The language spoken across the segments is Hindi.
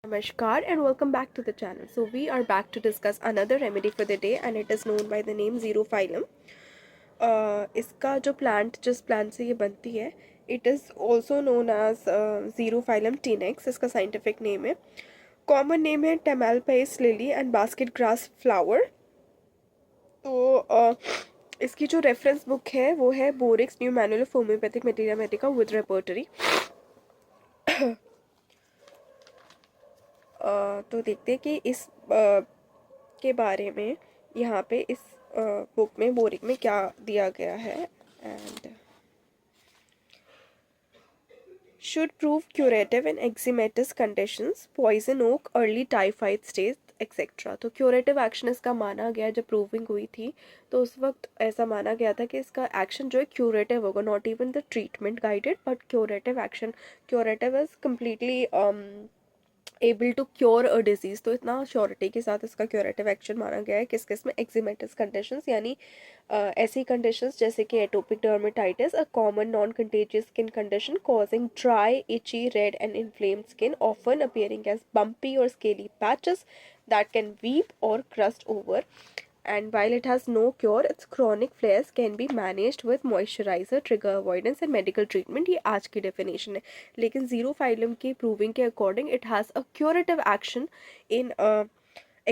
Namaskar and welcome back to the channel. So we are back to discuss another remedy for the day and it is known by the name Xerophyllum. इसका जो प्लांट जिस प्लांट से ये बनती है it is also known as Xerophyllum tenax. इसका साइंटिफिक नेम है. कॉमन नेम है Tamalpais lily and basket grass flower. तो इसकी जो रेफरेंस बुक है वो है Boericke's new manual of homoeopathic materia medica with repertory. तो देखते हैं कि इस के बारे में यहाँ पे इस बुक में बोरिक में क्या दिया गया है. And should prove curative in eczematous conditions, poison oak, early typhoid stage, etcetera. तो क्यूरेटिव एक्शन इसका माना गया. जब प्रूविंग हुई थी तो उस वक्त ऐसा माना गया था कि इसका एक्शन जो है क्यूरेटिव होगा, not even the treatment guided but curative action. Curative is completely able to cure a disease. तो इतना श्योरिटी के साथ इसका क्यूरेटिव एक्शन माना गया है. किस किस में? एक्जिमेटस कंडीशंस यानी ऐसी कंडीशंस जैसे कि atopic dermatitis, a common non contagious skin condition causing dry itchy red and inflamed skin often appearing as bumpy और scaly patches that can weep or crust over. And while it has no cure, its chronic flares can be managed with moisturizer, trigger avoidance and medical treatment. ये आज की definition है. लेकिन Xerophyllum की proving के according it has a curative action in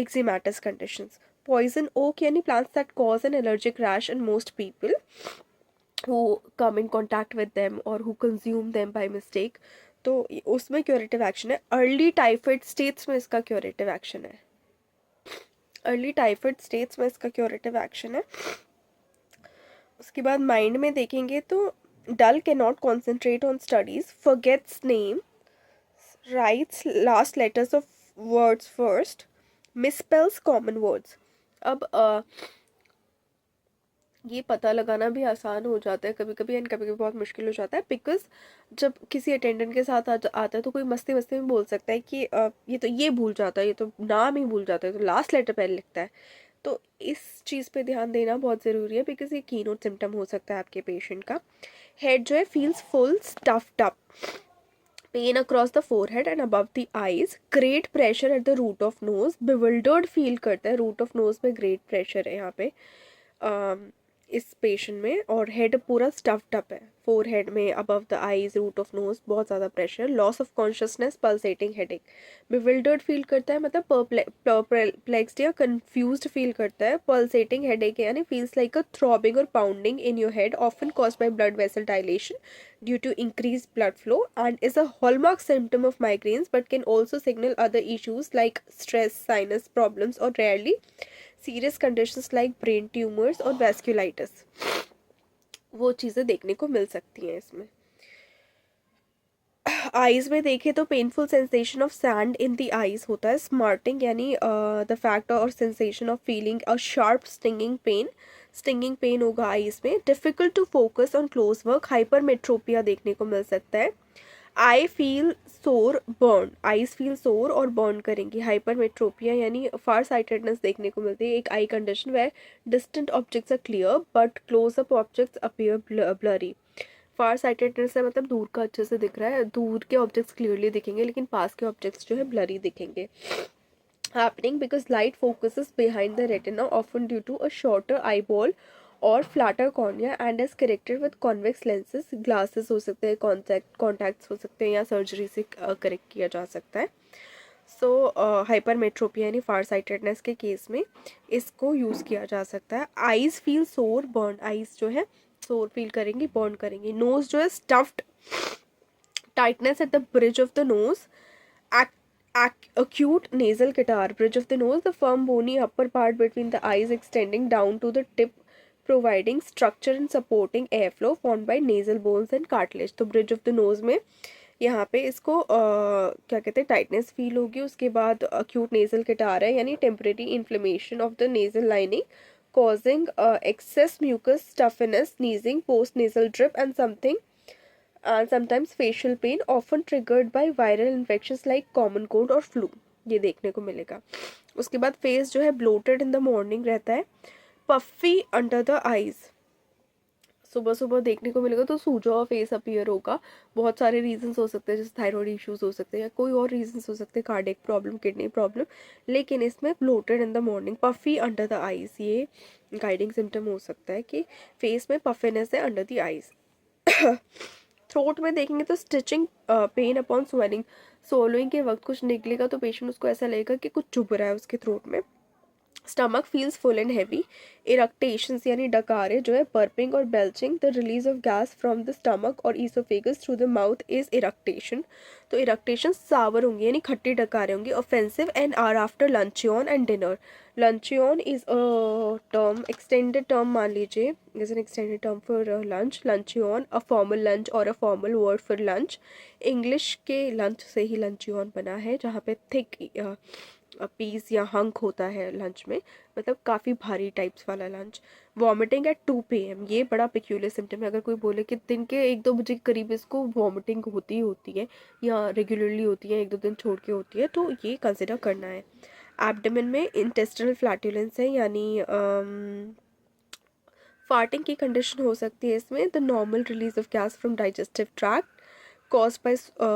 eczematous conditions. Poison oak यानी plants that cause an allergic rash in most people who come in contact with them or who consume them by mistake. तो उसमें क्यूरेटिव एक्शन है. अर्ली टाइफाइड स्टेट्स में इसका क्यूरेटिव एक्शन है. अर्ली टाइफाइड स्टेट्स में इसका क्यूरेटिव एक्शन है. उसके बाद माइंड में देखेंगे तो dull can not concentrate on studies, forgets name, writes last letters of words first, misspells common words. अब ये पता लगाना भी आसान हो जाता है कभी कभी एंड कभी कभी बहुत मुश्किल हो जाता है. बिकॉज जब किसी अटेंडेंट के साथ आता है तो कोई मस्ती मस्ती में बोल सकता है कि ये तो ये भूल जाता है, ये तो नाम ही भूल जाता है, तो लास्ट लेटर पहले लिखता है. तो इस चीज़ पे ध्यान देना बहुत ज़रूरी है बिकॉज ये कीनोट सिम्टम हो सकता है आपके पेशेंट का. हेड जो है feels full stuffed up, pain across the forehead and above the eyes, great pressure at the root of nose, bewildered feel करता है. रूट ऑफ नोज पे ग्रेट प्रेशर है यहाँ पे इस पेशेंट में. और हेड पूरा स्टफ्ड अप है, फोर हेड में, above the eyes, root of nose, बहुत ज़्यादा pressure. Loss of consciousness, pulsating headache. Bewildered feel करता है मतलब परप्लेक्स्ड या कंफ्यूज्ड फील करता है. पल्सेटिंग हेडेक यानी फील्स लाइक अ थ्रॉबिंग और pounding in your head, often caused by blood vessel dilation due to increased blood flow, and is a hallmark symptom of migraines but can also signal other issues like stress, sinus problems or rarely serious conditions like brain tumours और वैस्कुलाइटिस. वो चीज़ें देखने को मिल सकती हैं इसमें. आईज में देखें तो painful sensation of sand in the eyes होता है. स्मार्टिंग यानी द फैक्ट और sensation of feeling a sharp stinging pain. Stinging pain होगा आईज में. Difficult to focus on close work, hypermetropia देखने को मिल सकता है. I feel sore burn, eyes feel sore और बर्न करेंगी. हाइपरमेट्रोपिया यानी फार साइटेडनेस देखने को मिलती है. एक eye condition where distant objects are clear but close up objects appear blurry. Far sightedness है मतलब दूर का अच्छे से दिख रहा है, दूर के ऑब्जेक्ट्स क्लियरली दिखेंगे लेकिन पास के ऑब्जेक्ट्स जो है ब्लरी दिखेंगे. Happening because light focuses behind the retina often due to a shorter eyeball और flatter cornea and is corrected with convex lenses. Glasses हो सकते हैं, कॉन्टैक्ट्स हो सकते हैं या सर्जरी से करेक्ट किया जा सकता है. सो हाइपरमेट्रोपिया यानी फार साइटेडनेस के केस में इसको यूज़ किया जा सकता है. Eyes feel sore burn, eyes जो है सोर फील करेंगी, बर्न करेंगी. नोज जो है stuffed, tightness at the bridge of the nose, acute nasal catarrh, bridge of the nose, the firm bony upper part between the eyes extending down to the tip providing structure and supporting airflow formed by nasal bones and cartilage. तो bridge of the nose में यहाँ पे इसको क्या कहते हैं टाइटनेस फील होगी. उसके बाद acute nasal catarrh है यानी temporary inflammation of the nasal lining causing excess mucus, stuffiness, sneezing, post nasal drip and sometimes facial pain often triggered by viral infections like common cold और flu. ये देखने को मिलेगा. उसके बाद फेस जो है bloated in the morning रहता है. puffy under the eyes, सुबह सुबह देखने को मिलेगा तो सूजा हुआ फेस अपीयर होगा। बहुत सारे रीजंस हो सकते हैं, जैसे थायराइड इश्यूज हो सकते हैं या कोई और रीजंस हो सकते हैं, कार्डियक प्रॉब्लम, किडनी प्रॉब्लम। लेकिन इसमें bloated in the morning, puffy under the eyes, ये गाइडिंग सिम्टम हो सकता है कि फेस में पफीनेस है अंडर द आईज। थ्रोट में देखेंगे तो stitching pain upon swelling, soloing के वक्त कुछ निकलेगा तो पेशेंट उसको ऐसा लगेगा कि कुछ चुभ रहा है उसके थ्रोट में। Stomach feels full and heavy, eructations यानी डकारे जो है, बर्पिंग और belching, the release of gas from the stomach और oesophagus through the mouth is eructation. तो इरक्टेशन सावर होंगे यानी खट्टे डकारे होंगे। Offensive and or after luncheon and dinner. Luncheon is a term, extended term मान लीजिए, is an extended term for lunch. Luncheon a formal lunch और a formal word for lunch. English के लंच से ही लंचियन बना है, जहाँ पे थिक पीस या हंक होता है लंच में, मतलब काफ़ी भारी टाइप्स वाला लंच। वॉमिटिंग एट 2 PM, ये बड़ा पिक्यूलियर सिम्टम है। अगर कोई बोले कि दिन के 1-2 बजे के करीब इसको वॉमिटिंग होती ही होती है या रेगुलरली होती है, 1-2 दिन छोड़ के होती है, तो ये कंसिडर करना है। एब्डोमेन में इंटेस्टिनल फ्लैटुलेंस है, यानी फार्टिंग की कंडीशन हो सकती है इसमें। The normal release of gas from digestive tract caused by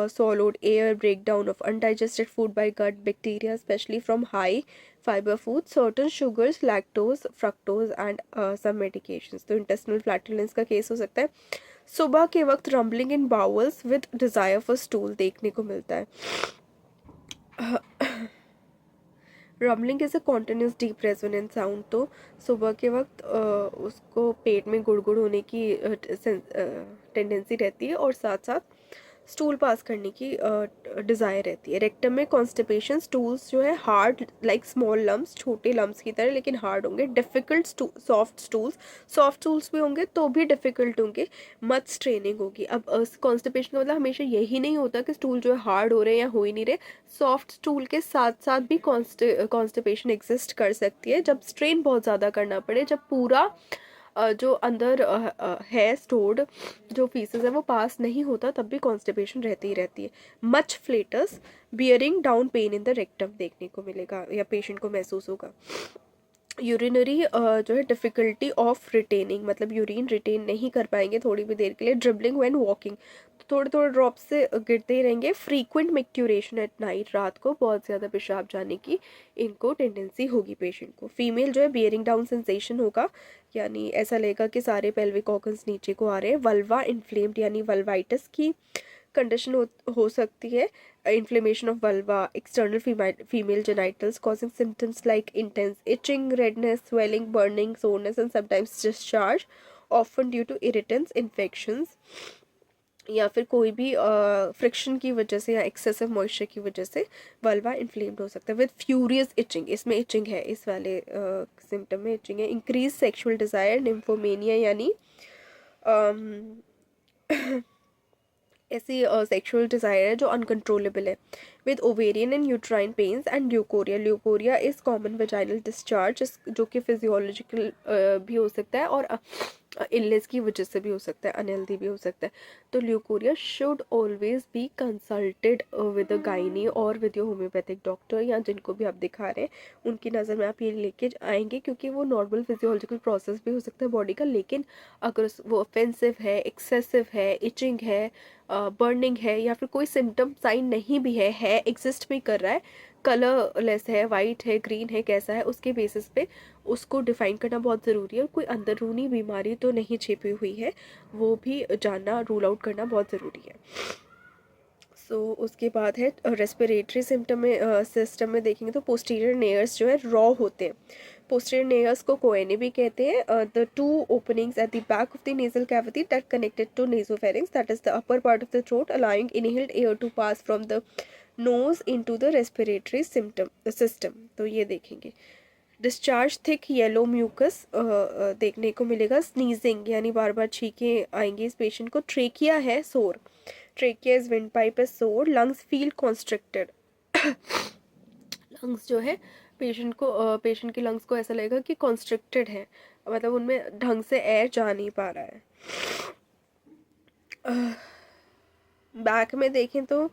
swallowed air, breakdown of undigested food by gut bacteria, especially from high fiber foods, certain sugars, lactose, fructose and some medications। तो intestinal flatulence का केस हो सकता है। सुबह के वक्त rumbling in bowels with desire for stool देखने को मिलता है। Rumbling is a continuous deep resonant sound, तो सुबह के वक्त उसको पेट में गुड़गुड़ होने की टेंडेंसी रहती है और साथ साथ स्टूल पास करने की डिज़ायर रहती है। रेक्टम में कॉन्स्टिपेशन, स्टूल्स जो है हार्ड लाइक स्मॉल लम्स, छोटे लम्स की तरह लेकिन हार्ड होंगे। डिफ़िकल्ट सॉफ्ट स्टूल्स भी होंगे तो भी डिफ़िकल्ट होंगे। मच स्ट्रेनिंग होगी। अब कॉन्स्टिपेशन का मतलब हमेशा यही नहीं होता कि स्टूल जो है हार्ड हो रहे हैं या हो ही नहीं रहे। सॉफ्ट स्टूल के साथ साथ भी कॉन्स्टिपेशन एग्जिस्ट कर सकती है जब स्ट्रेन बहुत ज़्यादा करना पड़े, जब पूरा जो अंदर है स्टोर्ड जो फीसेस है वो पास नहीं होता, तब भी कॉन्स्टिपेशन रहती ही रहती है। Much flatus, bearing down pen in the rectum देखने को मिलेगा या पेशेंट को महसूस होगा। यूरिनरी जो है डिफ़िकल्टी ऑफ रिटेनिंग, मतलब यूरिन रिटेन नहीं कर पाएंगे थोड़ी भी देर के लिए। ड्रिबलिंग व्हेन वॉकिंग, तो थोड़े थोड़े ड्रॉप से गिरते ही रहेंगे। फ्रीक्वेंट मिक्ट्यूरेशन एट नाइट, रात को बहुत ज़्यादा पेशाब जाने की इनको टेंडेंसी होगी पेशेंट को। फीमेल जो है बियरिंग डाउन सेंसेशन होगा, यानी ऐसा लगेगा कि सारे पेल्विक ऑर्गन्स नीचे को आ रहे हैं। वल्वा इन्फ्लेम्ड यानी वल्वाइटिस की कंडीशन हो सकती है। Inflammation of vulva, external female genitals causing symptoms like intense itching, redness, swelling, burning, soreness and sometimes discharge, often due to irritants, infections या फिर कोई भी फ्रिक्शन की वजह से या एक्सेसिव मॉइस्चर की वजह से वल्वा इन्फ्लेम्ड हो सकता है। विद फ्यूरियस इचिंग, इसमें इचिंग है, इस वाले सिम्टम में इचिंग है। इंक्रीज सेक्शुअल डिज़ायर, निम्फोमेनिया यानी ऐसी सेक्सुअल डिज़ायर है जो अनकंट्रोलेबल है। With ovarian and uterine pains and leucorrhoea, leucorrhoea is common vaginal discharge, जो कि फिजियोलॉजिकल भी हो सकता है और इलनेस की वजह से भी हो सकता है, अनहेल्दी भी हो सकता है। तो leucorrhoea should always be consulted with a gynae और विद योर होम्योपैथिक डॉक्टर, या जिनको भी आप दिखा रहे हैं उनकी नज़र में आप ये लेके आएंगे, क्योंकि वो नॉर्मल फिजियोलॉजिकल प्रोसेस भी हो सकता है बॉडी का। लेकिन अगर वो ऑफेंसिव है, एक्सेसिव है, इचिंग है, बर्निंग है या फिर कोई सिम्टम साइन नहीं भी है एग्जिस्ट भी कर रहा है, कलरलेस है, वाइट है, ग्रीन है, कैसा है, उसके बेसिस पे उसको डिफाइन करना बहुत ज़रूरी है। और कोई अंदरूनी बीमारी तो नहीं छिपी हुई है, वो भी जानना, रूल आउट करना बहुत ज़रूरी है। उसके बाद है रेस्पिरेटरी सिस्टम में देखेंगे तो पोस्टीरियर नेयर्स जो है रॉ होते हैं। पोस्टीरियर नेयर्स को कोएनी भी कहते हैं। The 2 openings at the back of the nasal cavity that connected to nasopharynx, that is the upper part of the throat allowing inhaled air to pass from the nose into the respiratory system. तो ये देखेंगे। डिस्चार्ज थिक येलो म्यूकस देखने को मिलेगा। स्नीजिंग यानी बार बार छींके आएंगे इस पेशेंट को। ट्रेकिया है सोर, trachea is wind pipe is सोर। लंग्स फील कॉन्स्ट्रिक्टेड, लंग्स जो है पेशेंट के लंग्स को ऐसा लगेगा कि कॉन्स्ट्रिक्टेड है, मतलब उनमें ढंग से एयर जा नहीं पा रहा है। बैक में देखें तो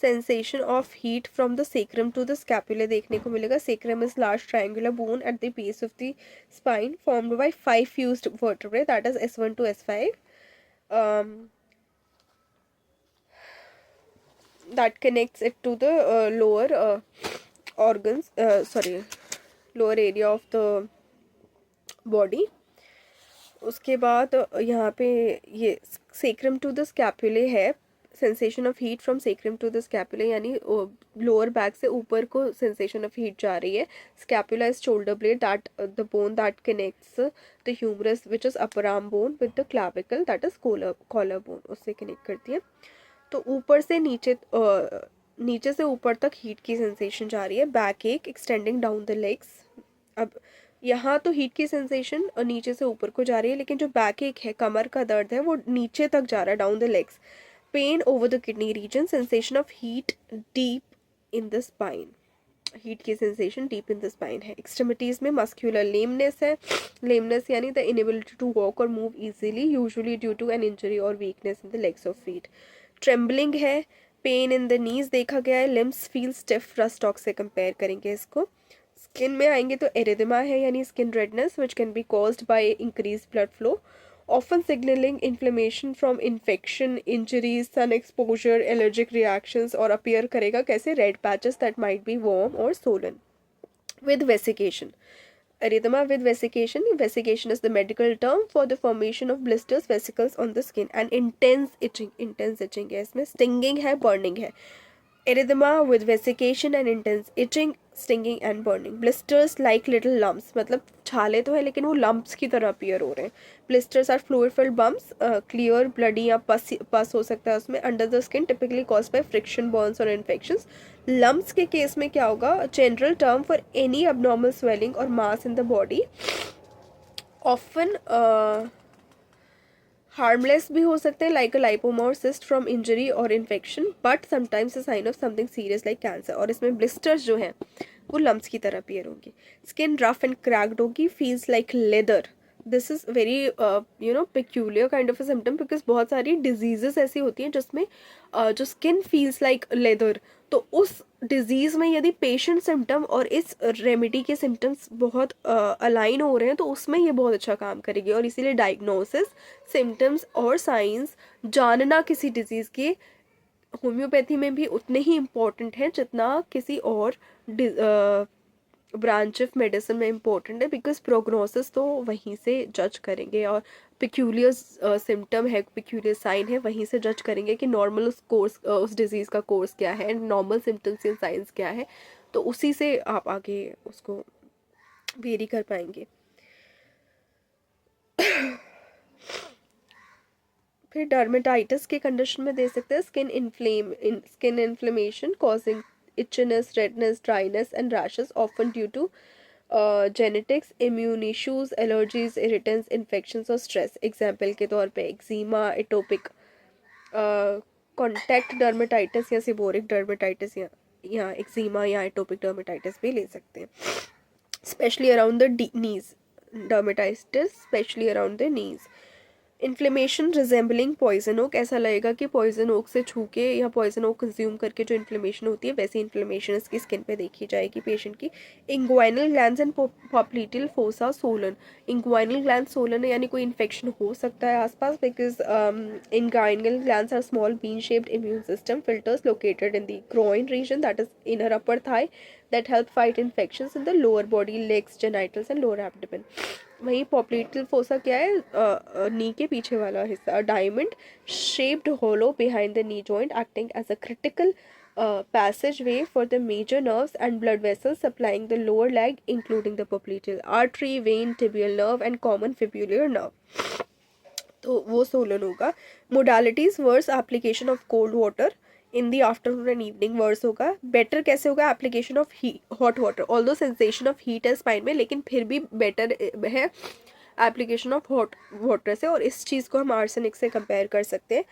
sensation of heat from the sacrum to the scapula देखने को मिलेगा. Sacrum is large triangular bone at the base of the spine formed by 5 fused vertebrae that is S1 to S5 that connects it to the lower organs, lower area of the body. उसके बाद यहाँ पे ये सेक्रम टू द स्कैपुले है. Sensation of heat from sacrum to the scapulae यानी लोअर बैक से ऊपर को सेंसेशन ऑफ हीट जा रही है. Scapula is shoulder blade that the bone that connects the humerus which is upper arm bone with the clavicle that is collar bone, उससे कनेक्ट करती है. तो ऊपर से नीचे से ऊपर तक हीट की सेंसेशन जा रही है. बैक एक एक्सटेंडिंग डाउन द लेग्स. अब यहाँ तो हीट की सेंसेशन और नीचे से ऊपर को जा रही है, लेकिन जो बैक एक है, कमर का दर्द है, वो नीचे तक जा रहा है, down the legs. Pain over the kidney region. Sensation of heat deep in the spine. Heat की sensation deep in the spine है. एक्सट्रीमिटीज में मस्क्यूलर लेमनेस है. लेमनेस यानी द इनएबिलिटी टू वॉक और move easily, usually due to an injury और weakness in the legs of feet. Trembling है. पेन इन द नीज देखा गया है. Limbs feel stiff. रस्टॉक से कंपेयर करेंगे इसको. स्किन में आएंगे तो एरिथेमा है यानी skin redness which can be caused by increase blood flow, often signalling inflammation from infection, injuries, sun exposure, allergic reactions, और अपीयर करेगा कैसे, red patches that might be warm और swollen. With vesication. Erythema with vesication. Vesication is the medical term for the formation of blisters, vesicles on the skin, and intense itching. Intense itching है इसमें. Stinging है, burning है. Erythema with vesication and intense itching, stinging and burning. Blisters like little lumps. मतलब छाले तो है लेकिन वो lumps की तरह appear हो रहे हैं. Blisters are fluid filled bumps, clear, bloody या pus हो सकता है उसमें, under the skin, typically caused by friction, burns or infections. Lumps के केस में क्या होगा, general term for any abnormal swelling or mass in the body, often harmless भी हो सकते हैं, लाइक अ लाइपोमा और सिस्ट फ्रॉम इंजरी और infection, but sometimes a sign of something serious like cancer. और इसमें ब्लिस्टर्स जो हैं वो लम्स की तरह अपीयर होंगी. स्किन रफ एंड क्रैक्ड होगी. Feels like leather. This is very peculiar kind of a symptom, because बहुत सारी डिजीजेस ऐसी होती हैं जिसमें जो स्किन फील्स लाइक लेदर, तो उस डिजीज़ में यदि पेशेंट सिम्टम और इस रेमेडी के सिम्टम्स बहुत अलाइन हो रहे हैं तो उसमें ये बहुत अच्छा काम करेगी. और इसीलिए डायग्नोसिस, सिम्टम्स और साइंस जानना किसी डिजीज़ के होम्योपैथी में भी उतने ही इम्पोर्टेंट हैं जितना किसी और ब्रांच ऑफ मेडिसिन में इम्पोर्टेंट है, बिकॉज प्रोग्नोसिस तो वहीं से जज करेंगे और पिक्यूलियर सिम्टम है, पिक्यूलियर साइन है, वहीं से जज करेंगे कि नॉर्मल उस डिजीज़ का कोर्स क्या है, नॉर्मल सिम्टम्स एंड साइंस क्या है, तो उसी से आप आगे उसको वेरी कर पाएंगे. फिर डर्मेटाइटिस के कंडीशन में दे सकते हैं skin inflammation causing itchiness, redness, dryness and rashes, often due to genetics, immune issues, allergies, irritants, infections और stress. एग्जाम्पल के तौर पे एक्जीमा, एटोपिक कॉन्टैक्ट डर्मेटाइटिस या सिबोरिक डर्मेटाइटिस या एक्जीमा या एटोपिक डर्मेटाइटिस भी ले सकते हैं. Specially around the knees. Dermatitis specially around the knees. Inflammation resembling poison oak. ऐसा लगेगा कि पॉइजन ओक से छू के या पॉइजन ओक कंज्यूम करके जो इन्फ्लेमेशन होती है वैसी इन्फ्लेमेशन इसकी स्किन पे देखी जाएगी पेशेंट की. Inguinal glands and popliteal fossa swollen. Inguinal gland swollen यानी कोई इन्फेक्शन हो सकता है आसपास, because inguinal glands are small bean shaped immune system filters located in the groin region that is inner upper thigh that help fight infections in the lower body, legs, genitals and lower abdomen. वहीं पॉप्लिटल फोसा क्या है, नी के पीछे वाला हिस्सा. Diamond shaped hollow behind the knee joint acting as a critical passageway for the major nerves and blood vessels supplying the lower leg including the popliteal artery, vein, tibial nerve and common fibular nerve. तो वो सोलन होगा. Modalities worse application of cold water in the afternoon and evening worse होगा. बेटर कैसे होगा, application of hot water. Although sensation of heat है स्पाइन में, लेकिन फिर भी बेटर है एप्लीकेशन ऑफ हॉट वाटर से. और इस चीज़ को हम आर्सेनिक से कंपेयर कर सकते हैं.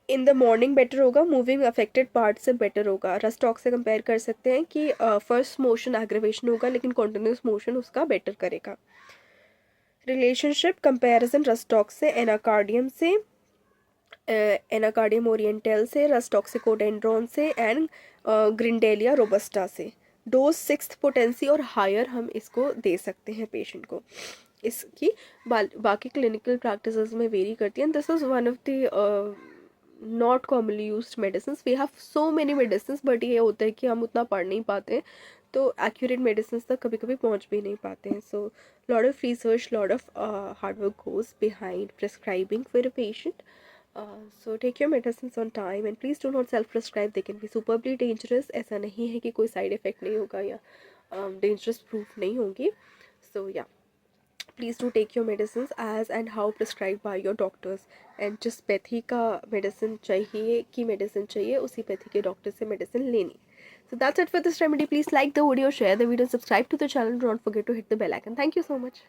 इन द मॉर्निंग बेटर होगा. मूविंग अफेक्टेड पार्ट से बेटर होगा. रस्टॉक से कंपेयर कर सकते हैं कि फर्स्ट मोशन एग्रेवेशन होगा लेकिन कॉन्टिन्यूस मोशन उसका बेटर करेगा. रिलेशनशिप कंपैरिजन रस्टॉक से, एनाकार्डियम से, एनाकार्डियम ओरिएंटल से, रस टॉक्सिकोडेंड्रॉन से एंड ग्रिंडेलिया रोबस्टा से। डोज 6th पोटेंसी और हायर हम इसको दे सकते हैं पेशेंट को। इसकी बाकी क्लिनिकल प्रैक्टिसेस में वेरी करती है। This is one of the not commonly used medicine. We have so many medicine, but ये होता है कि हम उतना पढ़ नहीं पाते, तो एक्यूरेट मेडिसिन तक कभी कभी पहुंच भी नहीं पाते हैं। So lot of research, lot of hard work goes behind prescribing for a patient. So take your medicines on time and please do not self prescribe. They can be superbly dangerous. ऐसा नहीं है कि कोई साइड इफेक्ट नहीं होगा या dangerous proof नहीं होंगी. So yeah, please do take your medicines as and how prescribed by your doctors. And जिस पैथी का मेडिसिन चाहिए की मेडिसिन चाहिए, उसी पैथी के डॉक्टर से मेडिसिन लेनी. So that's it for this remedy. Please like the video, share the video, subscribe to the channel. Do not forget to hit the bell icon. Thank you so much.